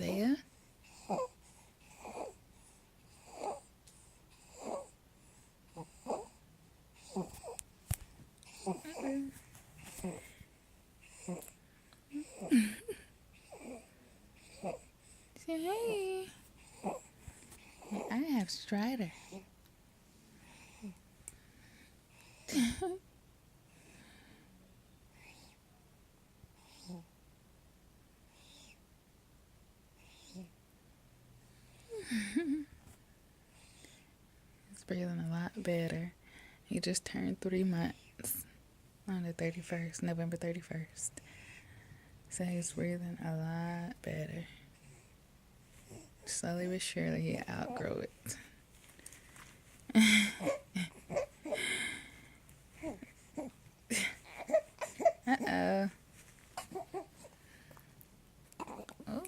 Isaiah. Say hey. I have Strider. He's breathing a lot better. He just turned 3 months on the 31st, November 31st. So he's breathing a lot better. Slowly but surely he outgrow it. Uh-oh. Oh.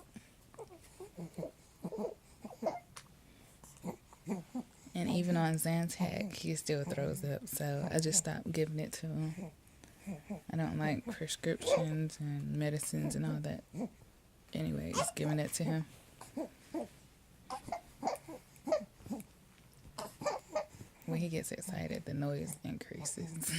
And even on Zantac, he still throws up. So I just stopped giving it to him. I don't like prescriptions and medicines and all that. Anyways, giving it to him. When he gets excited, the noise increases.